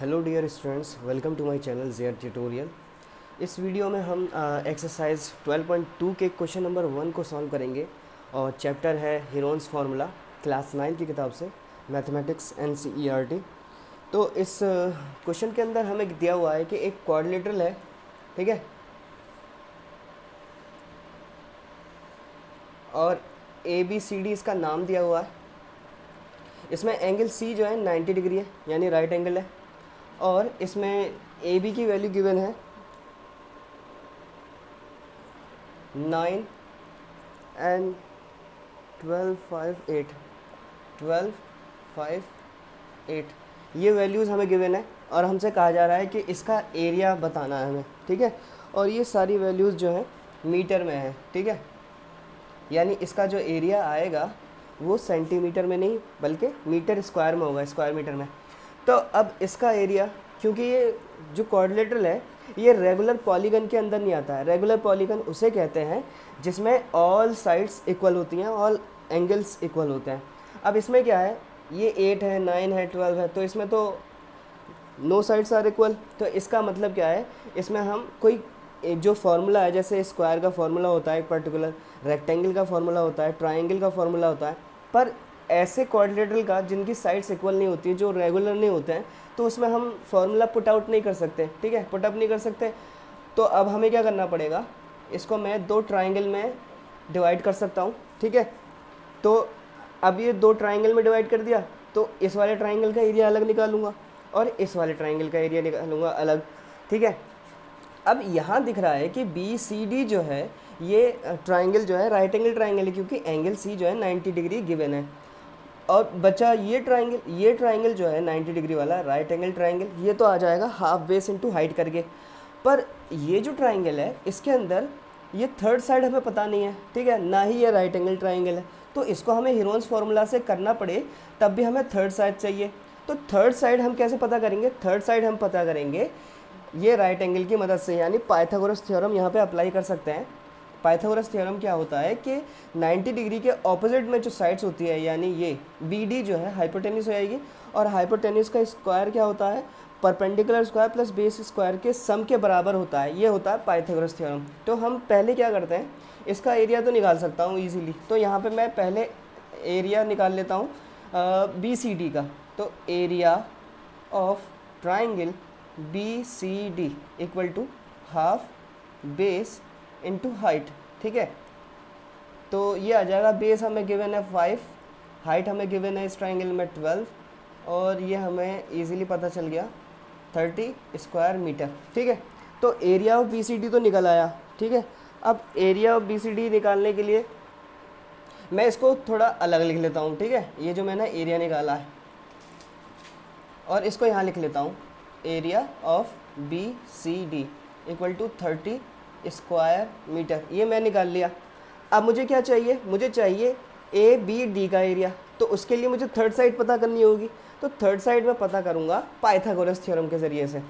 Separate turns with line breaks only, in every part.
Hello dear students, welcome to my channel ज़ेयर tutorial. इस video में हम एक्सरसाइज 12.2 के क्वेश्चन नंबर 1 को सॉल्व करेंगे और चैप्टर है हीरोन्स फार्मूला, क्लास 9 की किताब से, मैथमेटिक्स NCERT। तो इस क्वेश्चन के अंदर हमें दिया हुआ है कि एक क्वाड्रिलेटरल है, ठीक है, और ABCD इसका नाम दिया हुआ है। इसमें एंगल C जो है 90 डिग्री है, यानी राइट एंगल है, और इसमें AB की वैल्यू गिवन है 9 and 12.5 ये वैल्यूज़ हमें गिवन है और हमसे कहा जा रहा है कि इसका एरिया बताना है हमें, ठीक है। और ये सारी वैल्यूज़ जो हैं मीटर में है, ठीक है, यानी इसका जो एरिया आएगा वो सेंटीमीटर में नहीं बल्कि मीटर स्क्वायर में होगा, स्क्वायर मीटर में। तो अब इसका एरिया, क्योंकि ये जो क्वाड्रिलेटरल है ये रेगुलर पॉलीगन के अंदर नहीं आता है। रेगुलर पॉलीगन उसे कहते हैं जिसमें ऑल साइड्स इक्वल होती हैं, ऑल एंगल्स इक्वल होते हैं। अब इसमें क्या है, ये 8 है, 9 है, 12 है, तो इसमें तो नो साइड्स आर इक्वल। तो इसका मतलब क्या है, इसमें हम कोई जो फार्मूला है, जैसे स्क्वायर का फार्मूला होता है एक पर्टिकुलर, रेक्टेंगल का फार्मूला होता है, ट्राइंगल का फार्मूला होता है, पर ऐसे क्वाड्रिलेटरल का जिनकी साइड्स इक्वल नहीं होती, जो रेगुलर नहीं होते हैं, तो उसमें हम फार्मूला पुट आउट नहीं कर सकते, ठीक है, पुट अप नहीं कर सकते। तो अब हमें क्या करना पड़ेगा, इसको मैं दो ट्राइंगल में डिवाइड कर सकता हूँ, ठीक है। तो अब ये दो ट्राइंगल में डिवाइड कर दिया, तो इस वाले ट्राइंगल का एरिया अलग निकालूंगा और इस वाले ट्राइंगल का एरिया निकालूंगा अलग, ठीक है। अब यहाँ दिख रहा है कि BCD जो है ये ट्राइंगल जो है राइट एंगल ट्राइंगल है, क्योंकि एंगल C जो है 90 डिग्री गिवन है। और बचा ये ट्राइंगल जो है 90 डिग्री वाला राइट एंगल ट्राइंगल, ये तो आ जाएगा हाफ बेस इंटू हाइट करके। पर ये जो ट्राइंगल है इसके अंदर ये थर्ड साइड हमें पता नहीं है, ठीक है, ना ही ये राइट एंगल ट्राइंगल है। तो इसको हमें हीरोन्स फार्मूला से करना पड़े तब भी हमें थर्ड साइड चाहिए। तो थर्ड साइड हम कैसे पता करेंगे, थर्ड साइड हम पता करेंगे ये राइट एंगल की मदद से, यानी पाइथागोरस थ्योरम यहाँ पे अप्लाई कर सकते हैं। पाइथागोरस थ्योरम क्या होता है कि 90 डिग्री के ऑपोजिट में जो साइड्स होती है, यानी ये BD जो है हाइपोटेन्यूस हो जाएगी, और हाइपोटेन्यूस का स्क्वायर क्या होता है, perpendicular square plus base square के सम के बराबर होता है। ये होता है पाइथागोरस थ्योरम। तो हम पहले क्या करते हैं, इसका एरिया तो निकाल सकता हूँ ईजिली, तो यहाँ पर मैं पहले एरिया निकाल लेता हूँ BCD का। तो area of triangle BCD equal to half base into height, ठीक है। तो ये आ जाएगा, बेस हमें गिवन है 5, हाइट हमें गिवन है इस ट्राइंगल में 12, और ये हमें इजीली पता चल गया 30 स्क्वायर मीटर, ठीक है। तो एरिया ऑफ BCD तो निकल आया, ठीक है। अब एरिया ऑफ BCD निकालने के लिए मैं इसको थोड़ा अलग लिख लेता हूँ, ठीक है। ये जो मैंने एरिया निकाला है और इसको यहाँ लिख लेता हूँ, area of BCD equal to 30 square metre, ये मैं निकाल लिया। अब मुझे क्या चाहिए, मुझे चाहिए ABD का एरिया। तो उसके लिए मुझे थर्ड साइड पता करनी होगी, तो थर्ड साइड में पता करूँगा पाइथागोरस थ्योरम के ज़रिए से।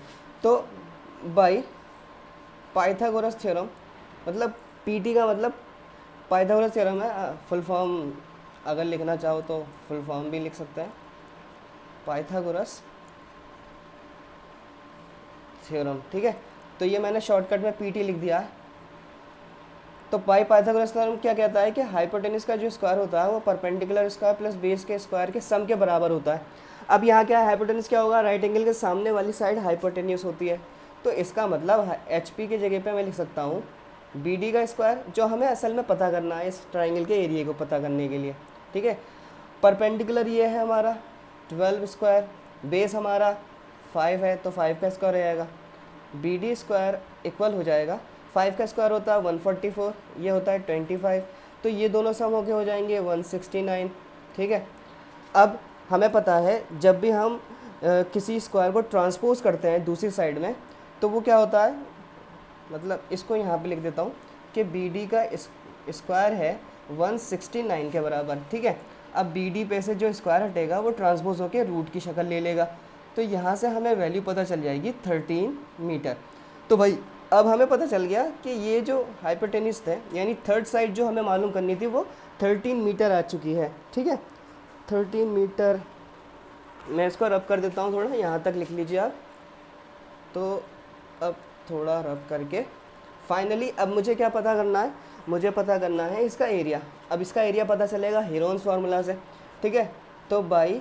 तो बाय पाइथागोरस थ्योरम, मतलब PT का मतलब पाइथागोरस थ्योरम है, फुल फॉर्म अगर लिखना चाहो तो फुल फॉर्म भी लिख सकते हैं, पाइथागोरस थ्योरम, ठीक है। तो ये मैंने शॉर्टकट में PT लिख दिया है। तो पाइथागोरस थ्योरम क्या कहता है कि हाइपोटेन्यूस का जो स्क्वायर होता है वो परपेंडिकुलर स्क्वायर प्लस बेस के स्क्वायर के सम के बराबर होता है। अब यहाँ क्या है, हाइपोटेन्यूस क्या होगा, राइट एंगल के सामने वाली साइड हाइपोटेन्यूस होती है। तो इसका मतलब HP की जगह पे मैं लिख सकता हूँ BD का स्क्वायर, जो हमें असल में पता करना है इस ट्राइंगल के एरिया को पता करने के लिए, ठीक है। परपेंडिकुलर ये है हमारा 12 स्क्वायर, बेस हमारा 5 है तो 5 का स्क्वायर रहेगा, BD स्क्वायर इक्वल हो जाएगा, 5 का स्क्वायर होता है 144, ये होता है 25, तो ये दोनों सम होके हो जाएंगे 169, ठीक है। अब हमें पता है जब भी हम किसी स्क्वायर को ट्रांसपोज करते हैं दूसरी साइड में, तो वो क्या होता है, मतलब इसको यहाँ पे लिख देता हूँ कि BD का स्क्वायर है 169 के बराबर, ठीक है। अब BD पे से जो स्क्वायर हटेगा वो ट्रांसपोज होके रूट की शक्ल ले लेगा, तो यहाँ से हमें वैल्यू पता चल जाएगी 13 मीटर। तो भाई अब हमें पता चल गया कि ये जो हाइपोटेन्यूस थे, यानी थर्ड साइड जो हमें मालूम करनी थी, वो 13 मीटर आ चुकी है, ठीक है। 13 मीटर मैं इसको रब कर देता हूँ थोड़ा, यहाँ तक लिख लीजिए आप। तो अब थोड़ा रब करके फाइनली अब मुझे क्या पता करना है, मुझे पता करना है इसका एरिया। अब इसका एरिया पता चलेगा हीरोन्स फार्मूला से, ठीक है। तो बाई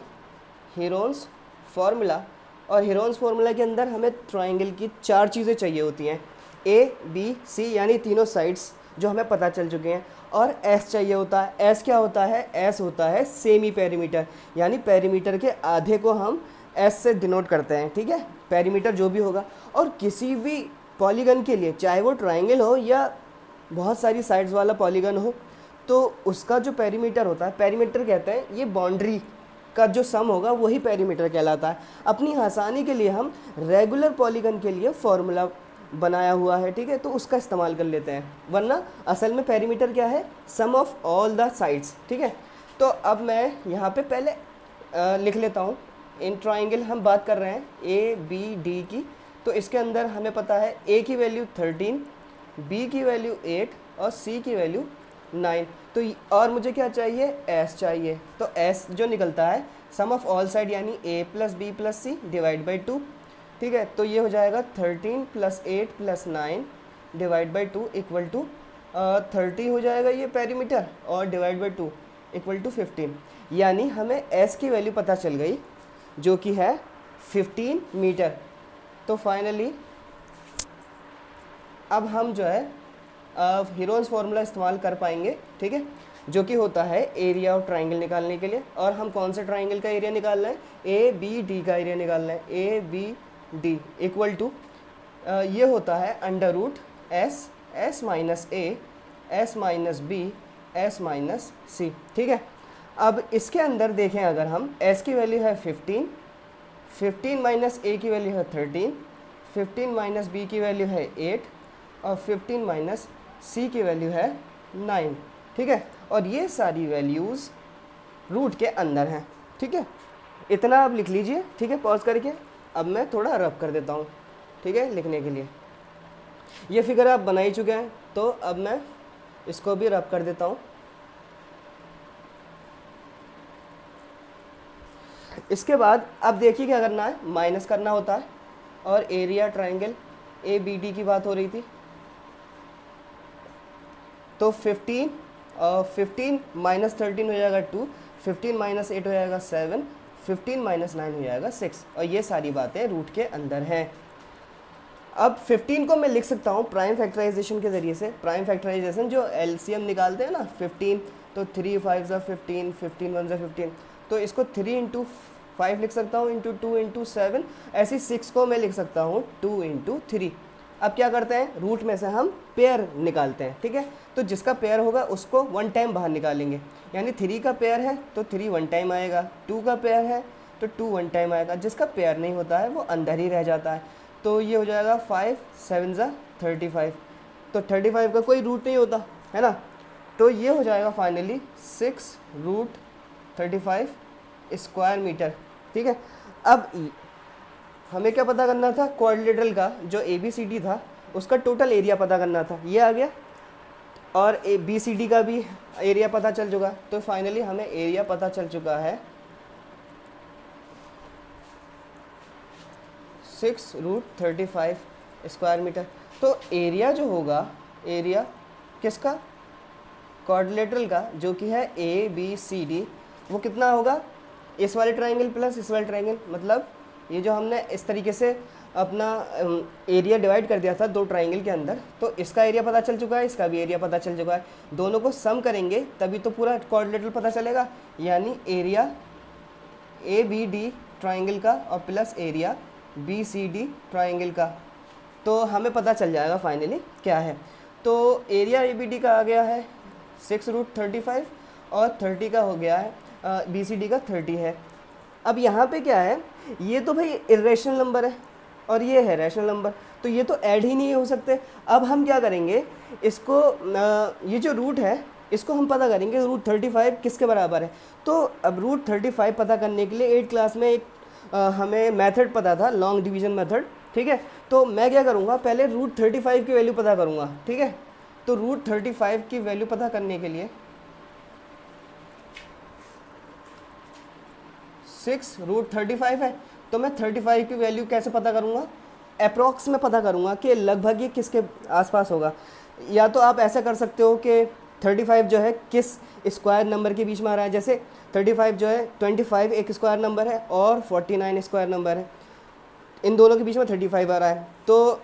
हीरोन्स फार्मूला, और हीरोन्स फार्मूला के अंदर हमें ट्राइंगल की 4 चीज़ें चाहिए होती हैं, ए बी सी, यानी तीनों साइड्स जो हमें पता चल चुके हैं। और एस चाहिए होता है। एस क्या होता है? एस होता है सेमी पेरीमीटर, यानी पेरीमीटर के आधे को हम एस से डिनोट करते हैं, ठीक है, पेरीमीटर जो भी होगा। और किसी भी पॉलीगन के लिए, चाहे वो ट्राइंगल हो या बहुत सारी साइड्स वाला पॉलीगन हो, तो उसका जो पेरीमीटर होता है, पेरीमीटर कहते हैं ये बाउंड्री का जो सम होगा वही पेरीमीटर कहलाता है। अपनी आसानी के लिए हम रेगुलर पॉलीगन के लिए फॉर्मूला बनाया हुआ है, ठीक है, तो उसका इस्तेमाल कर लेते हैं, वरना असल में पेरीमीटर क्या है? सम ऑफ ऑल द साइड्स, ठीक है। तो अब मैं यहाँ पे पहले लिख लेता हूँ। इन ट्राइंगल हम बात कर रहे हैं ए बी डी की, तो इसके अंदर हमें पता है ए की वैल्यू 13, बी की वैल्यू 8 और सी की वैल्यू 9। तो और मुझे क्या चाहिए? एस चाहिए। तो एस जो निकलता है सम ऑफ ऑल साइड, यानी A plus B plus C divide by 2, ठीक है। तो ये हो जाएगा 13 plus 8 plus 9 divide by 2 equal to 30 हो जाएगा ये पेरीमीटर, और डिवाइड बाई 2 इक्वल टू 15, यानी हमें एस की वैल्यू पता चल गई जो कि है 15 मीटर। तो फाइनली अब हम जो है हीरोन्स फार्मूला इस्तेमाल कर पाएंगे, ठीक है, जो कि होता है एरिया ऑफ ट्राइंगल निकालने के लिए। और हम कौन से ट्राइंगल का एरिया निकालना है? ए बी डी का एरिया निकालना है। A B D equal to ये होता है under root S, S minus A, S minus B, S minus C, ठीक है। अब इसके अंदर देखें, अगर हम एस की वैल्यू है 15, 15 माइनस ए की वैल्यू है 13, 15 माइनस बी की वैल्यू है 8 और 15 माइनस सी की वैल्यू है 9, ठीक है। और ये सारी वैल्यूज़ रूट के अंदर हैं, ठीक है। इतना आप लिख लीजिए, ठीक है, पॉज करके। अब मैं थोड़ा रब कर देता हूँ, ठीक है, लिखने के लिए। ये फिगर आप बना ही चुके हैं, तो अब मैं इसको भी रब कर देता हूँ। इसके बाद अब देखिए क्या करना है, माइनस करना होता है। और area triangle A B D की बात हो रही थी, तो 15 माइनस 13 हो जाएगा 2, 15 माइनस 8 हो जाएगा 7, 15 माइनस 9 हो जाएगा 6, और ये सारी बातें रूट के अंदर हैं। अब 15 को मैं लिख सकता हूँ प्राइम फैक्टराइजेशन के ज़रिए से। प्राइम फैक्टराइजेशन जो एलसीएम निकालते हैं ना 15, तो 3 5 ज़ा 15, 15 1 ज़ा 15, तो इसको 3 इंटू 5 लिख सकता हूँ, इंटू 2 इंटू 7, ऐसी 6 को मैं लिख सकता हूँ 2 इंटू 3। अब क्या करते हैं, रूट में से हम पेयर निकालते हैं, ठीक है। तो जिसका पेयर होगा उसको 1 टाइम बाहर निकालेंगे, यानी 3 का पेयर है तो 3 1 टाइम आएगा, 2 का पेयर है तो 2 1 टाइम आएगा, जिसका पेयर नहीं होता है वो अंदर ही रह जाता है। तो ये हो जाएगा 5 7 ज़ा 35, तो 35 का कोई रूट नहीं होता है ना। तो ये हो जाएगा फाइनली 6 रूट 35 स्क्वायर मीटर, ठीक है। अब हमें क्या पता करना था? क्वाड्रिलेटरल का जो ए बी सी डी था उसका टोटल एरिया पता करना था, ये आ गया। और ए बी सी डी का भी एरिया पता चल चुका, तो फाइनली हमें एरिया पता चल चुका है 6 रूट 35 स्क्वायर मीटर। तो एरिया जो होगा, एरिया किसका? क्वाड्रिलेटरल का, जो कि है ए बी सी डी, वो कितना होगा? इस वाले ट्राइंगल प्लस इस वाले ट्राइंगल, मतलब ये जो हमने इस तरीके से अपना एरिया डिवाइड कर दिया था 2 ट्राइंगल के अंदर, तो इसका एरिया पता चल चुका है, इसका भी एरिया पता चल चुका है। दोनों को सम करेंगे तभी तो पूरा क्वाड्रिलेटरल पता चलेगा, यानी area A B D triangle का और plus area B C D triangle का, तो हमें पता चल जाएगा फाइनली क्या है। तो एरिया ए बी डी का आ गया है 6 रूट 35 और 30 का हो गया है बी सी डी का 30 है। अब यहाँ पे क्या है, ये तो भाई इरेशनल नंबर है और ये है रैशनल नंबर, तो ये तो ऐड ही नहीं हो सकते। अब हम क्या करेंगे, इसको ये जो रूट है इसको हम पता करेंगे रूट 35 किसके बराबर है। तो अब रूट 35 पता करने के लिए 8th क्लास में एक हमें मेथड पता था, लॉन्ग डिवीज़न मेथड, ठीक है। तो मैं क्या करूँगा, पहले रूट 35 की वैल्यू पता करूँगा, ठीक है। तो रूट 35 की वैल्यू पता करने के लिए 6√35 है। तो मैं 35 की वैल्यू कैसे पता करूँगा, अप्रॉक्स में पता करूँगा कि लगभग ये किसके आसपास होगा। या तो आप ऐसा कर सकते हो कि 35 जो है किस स्क्वायर नंबर के बीच में आ रहा है। जैसे 35 जो है 25 एक स्क्वायर नंबर है और 49 स्क्वायर नंबर है, इन दोनों के बीच में 35 आ रहा है। तो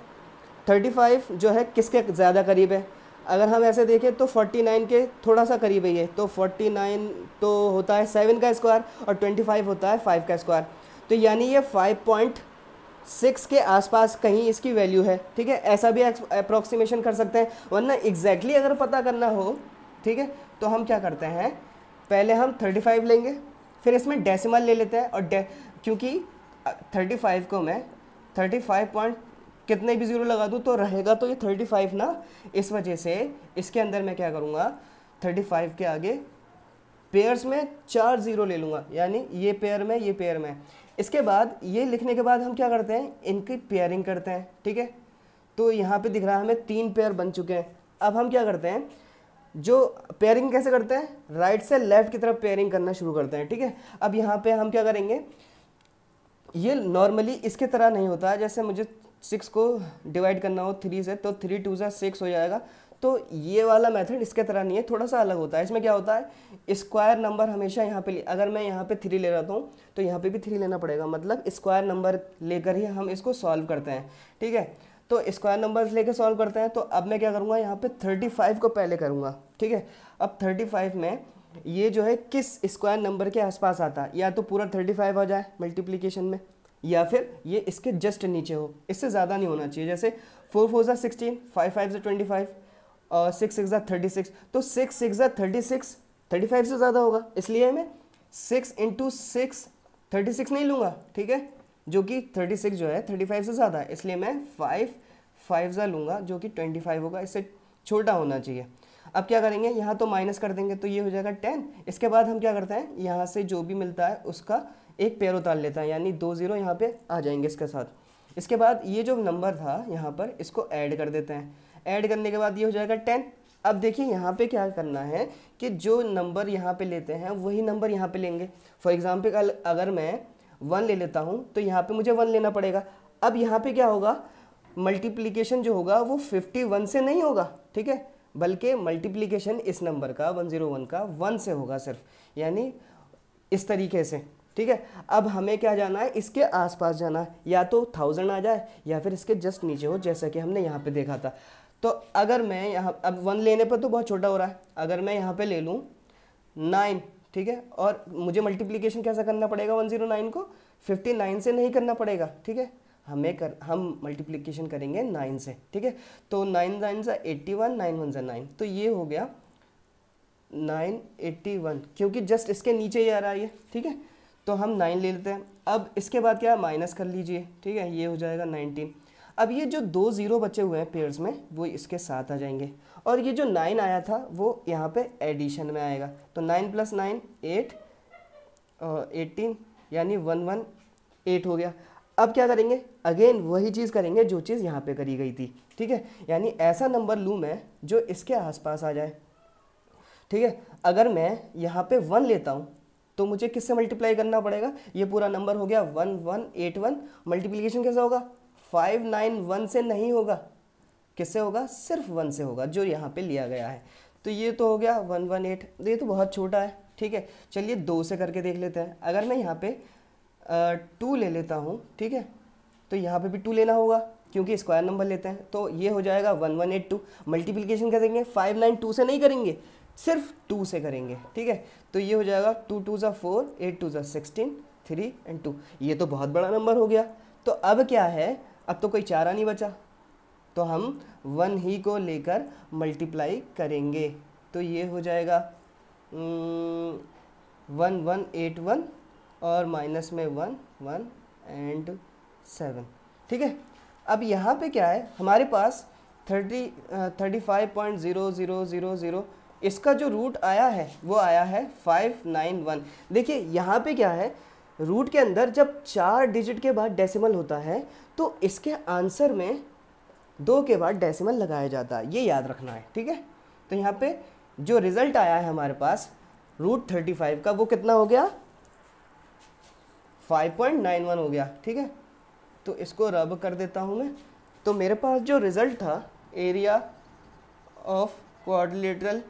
35 जो है किसके ज़्यादा करीब है, अगर हम ऐसे देखें तो 49 के थोड़ा सा करीब है ये। तो 49 तो होता है 7 का स्क्वायर और 25 होता है 5 का स्क्वायर। तो यानी ये 5.6 के आसपास कहीं इसकी वैल्यू है। ठीक है, ऐसा भी अप्रॉक्सीमेशन कर सकते हैं, वरना एग्जैक्टली अगर पता करना हो, ठीक है, तो हम क्या करते हैं, पहले हम 35 लेंगे, फिर इसमें डेसिमल ले लेते हैं। और क्योंकि 35 को मैं 35 पॉइंट कितने भी ज़ीरो लगा दूँ तो रहेगा तो ये 35 ना, इस वजह से इसके अंदर मैं क्या करूँगा, 35 के आगे पेयर्स में 4 ज़ीरो ले लूँगा, यानी ये पेयर में ये पेयर में। इसके बाद ये लिखने के बाद हम क्या करते हैं, इनकी पेयरिंग करते हैं। ठीक है, तो यहाँ पे दिख रहा है हमें 3 पेयर बन चुके हैं। अब हम क्या करते हैं, जो पेयरिंग कैसे करते हैं, राइट से लेफ्ट की तरफ पेयरिंग करना शुरू करते हैं। ठीक है, अब यहाँ पे हम क्या करेंगे, ये नॉर्मली इसके तरह नहीं होता है, जैसे मुझे 6 को डिवाइड करना हो 3 से, तो 3 2 6 हो जाएगा। तो ये वाला मेथड इसके तरह नहीं है, थोड़ा सा अलग होता है। इसमें क्या होता है, स्क्वायर नंबर हमेशा यहाँ पे, अगर मैं यहाँ पे 3 ले रहा हूँ तो यहाँ पे भी 3 लेना पड़ेगा, मतलब स्क्वायर नंबर लेकर ही हम इसको सॉल्व करते हैं। ठीक है, तो स्क्वायर नंबर्स लेकर सॉल्व करते हैं। तो अब मैं क्या करूँगा, यहाँ पे 35 को पहले करूँगा। ठीक है, अब 35 में ये जो है किस स्क्वायर नंबर के आसपास आता है, या तो पूरा 35 आ जाए मल्टीप्लिकेशन में, या फिर ये इसके जस्ट नीचे हो, इससे ज़्यादा नहीं होना चाहिए। जैसे 4 4 16, 5 5 25 और 6 6 36, तो 6 6 36 35 से ज़्यादा होगा, इसलिए मैं 6 × 6 36 नहीं लूँगा। ठीक है, जो कि 36 जो है 35 से ज़्यादा है, इसलिए मैं 5 5 लूँगा जो कि 25 होगा, इससे छोटा होना चाहिए। अब क्या करेंगे, यहाँ तो माइनस कर देंगे तो ये हो जाएगा 10। इसके बाद हम क्या करते हैं, यहाँ से जो भी मिलता है उसका एक पेयर उतार लेता है, यानी 2 ज़ीरो यहाँ पे आ जाएंगे इसके साथ। इसके बाद ये जो नंबर था यहाँ पर, इसको ऐड कर देते हैं। ऐड करने के बाद ये हो जाएगा 10। अब देखिए यहाँ पे क्या करना है कि जो नंबर यहाँ पे लेते हैं वही नंबर यहाँ पे लेंगे। फॉर एग्जाम्पल अगर मैं 1 ले लेता हूँ तो यहाँ पे मुझे 1 लेना पड़ेगा। अब यहाँ पे क्या होगा, मल्टीप्लिकेशन जो होगा वो 51 से नहीं होगा, ठीक है, बल्कि मल्टीप्लिकेशन इस नंबर का 101 का 1 से होगा सिर्फ, यानी इस तरीके से। ठीक है, अब हमें क्या जाना है, इसके आसपास जाना है, या तो 1000 आ जाए या फिर इसके जस्ट नीचे हो, जैसा कि हमने यहाँ पे देखा था। तो अगर मैं यहाँ, अब 1 लेने पर तो बहुत छोटा हो रहा है, अगर मैं यहाँ पे ले लूँ 9, ठीक है, और मुझे मल्टीप्लिकेशन कैसा करना पड़ेगा, 109 को 59 से नहीं करना पड़ेगा। ठीक है, हम मल्टीप्लिकेशन करेंगे 9 से। ठीक है, तो 9 9 से 81, 9 1 से 9, तो ये हो गया 981, क्योंकि जस्ट इसके नीचे ही आ रहा है ये। ठीक है, तो हम 9 ले लेते हैं। अब इसके बाद क्या, माइनस कर लीजिए। ठीक है, ये हो जाएगा 19। अब ये जो 2 ज़ीरो बचे हुए हैं पेयर्स में, वो इसके साथ आ जाएंगे, और ये जो 9 आया था वो यहाँ पे एडिशन में आएगा। तो 9 + 9 8 18, यानी 118 हो गया। अब क्या करेंगे, अगेन वही चीज़ करेंगे जो चीज़ यहाँ पे करी गई थी। ठीक है, यानी ऐसा नंबर लूँ मैं जो इसके आसपास आ जाए। ठीक है, अगर मैं यहाँ पे 1 लेता हूँ तो मुझे किससे मल्टीप्लाई करना पड़ेगा, ये पूरा नंबर हो गया 1181। मल्टीप्लिकेशन कैसा होगा, 591 से नहीं होगा, किससे होगा, सिर्फ 1 से होगा, जो यहाँ पे लिया गया है। तो ये तो हो गया 118, ये तो बहुत छोटा है। ठीक है, चलिए 2 से करके देख लेते हैं। अगर मैं यहाँ पे 2 ले लेता हूँ, ठीक है, तो यहाँ पे भी 2 लेना होगा क्योंकि स्क्वायर नंबर लेते हैं, तो ये हो जाएगा 1182। मल्टीप्लिकेशन करेंगे 592 से नहीं करेंगे, सिर्फ 2 से करेंगे। ठीक है, तो ये हो जाएगा 2 2 4, 8 2 16, 3 और 2। ये तो बहुत बड़ा नंबर हो गया। तो अब क्या है, अब तो कोई चारा नहीं बचा, तो हम 1 ही को लेकर मल्टीप्लाई करेंगे। तो ये हो जाएगा 1181 और माइनस में 1 1 और 7। ठीक है, अब यहाँ पे क्या है, हमारे पास 35.0000, इसका जो रूट आया है वो आया है 591। देखिए यहाँ पे क्या है, रूट के अंदर जब 4 डिजिट के बाद डेसिमल होता है तो इसके आंसर में 2 के बाद डेसिमल लगाया जाता है, ये याद रखना है। ठीक है, तो यहाँ पे जो रिज़ल्ट आया है हमारे पास रूट 35 का, वो कितना हो गया, 5.91 हो गया, ठीक है। तो इसको रब कर देता हूँ मैं, तो मेरे पास जो रिज़ल्ट था एरिया ऑफ क्वाड्रिलेटरल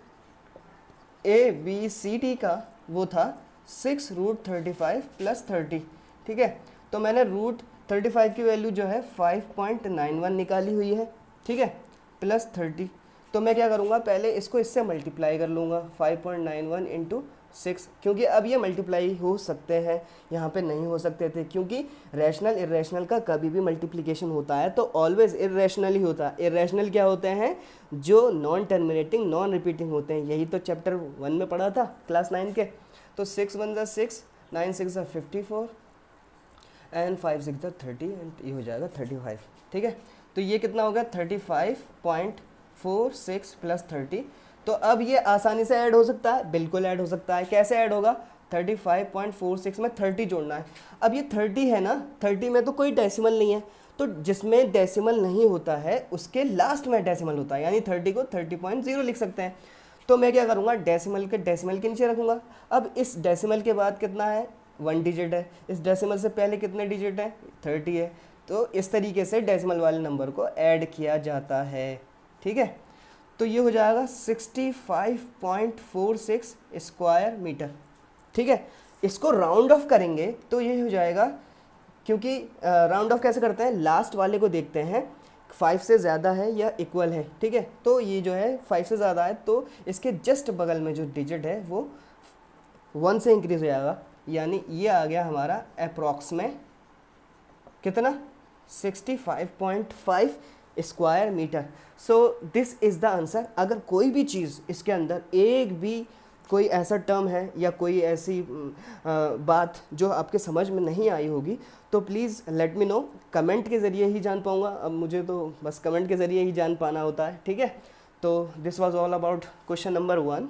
ABCD का वो था 6√35 + 30, ठीक है। तो मैंने √35 की वैल्यू जो है 5.91 निकाली हुई है, ठीक है, प्लस 30। तो मैं क्या करूँगा, पहले इसको इससे मल्टीप्लाई कर लूँगा, 5.91 × 6, क्योंकि अब ये मल्टीप्लाई हो सकते हैं, यहाँ पे नहीं हो सकते थे, क्योंकि रैशनल इरेशनल का कभी भी मल्टीप्लिकेशन होता है तो ऑलवेज इरेशनल ही होता है। इरेशनल क्या होते हैं, जो नॉन टर्मिनेटिंग नॉन रिपीटिंग होते हैं, यही तो चैप्टर 1 में पढ़ा था क्लास 9 के। तो 6 1 = 6, 9 6 = 54 एंड 5 6 = 30 एंड ये हो जाएगा 35, ठीक है। तो ये कितना होगा 35.46 + 30। तो अब ये आसानी से ऐड हो सकता है, बिल्कुल ऐड हो सकता है। कैसे ऐड होगा, 35.46 में 30 जोड़ना है। अब ये 30 है ना, 30 में तो कोई डेसिमल नहीं है, तो जिसमें डेसिमल नहीं होता है उसके लास्ट में डेसिमल होता है, यानी 30 को 30.0 लिख सकते हैं। तो मैं क्या करूँगा, डेसिमल के नीचे रखूँगा। अब इस डेसिमल के बाद कितना है, 1 डिजिट है, इस डेसिमल से पहले कितने डिजिट है, 30 है। तो इस तरीके से डेसिमल वाले नंबर को ऐड किया जाता है, ठीक है। तो ये हो जाएगा 65.46 स्क्वायर मीटर, ठीक है। इसको राउंड ऑफ करेंगे तो ये हो जाएगा, क्योंकि राउंड ऑफ कैसे करते हैं, लास्ट वाले को देखते हैं 5 से ज़्यादा है या इक्वल है, ठीक है। तो ये जो है 5 से ज़्यादा है तो इसके जस्ट बगल में जो डिजिट है वो 1 से इंक्रीज हो जाएगा, यानी ये आ गया हमारा अप्रॉक्स में कितना, 65.5 square metre. So this is the answer. अगर कोई भी चीज़ इसके अंदर एक भी कोई ऐसा टर्म है या कोई ऐसी बात जो आपके समझ में नहीं आई होगी तो please let me know, comment के ज़रिए ही जान पाऊँगा। अब मुझे तो बस कमेंट के ज़रिए ही जान पाना होता है, ठीक है। तो this was all about question number 1।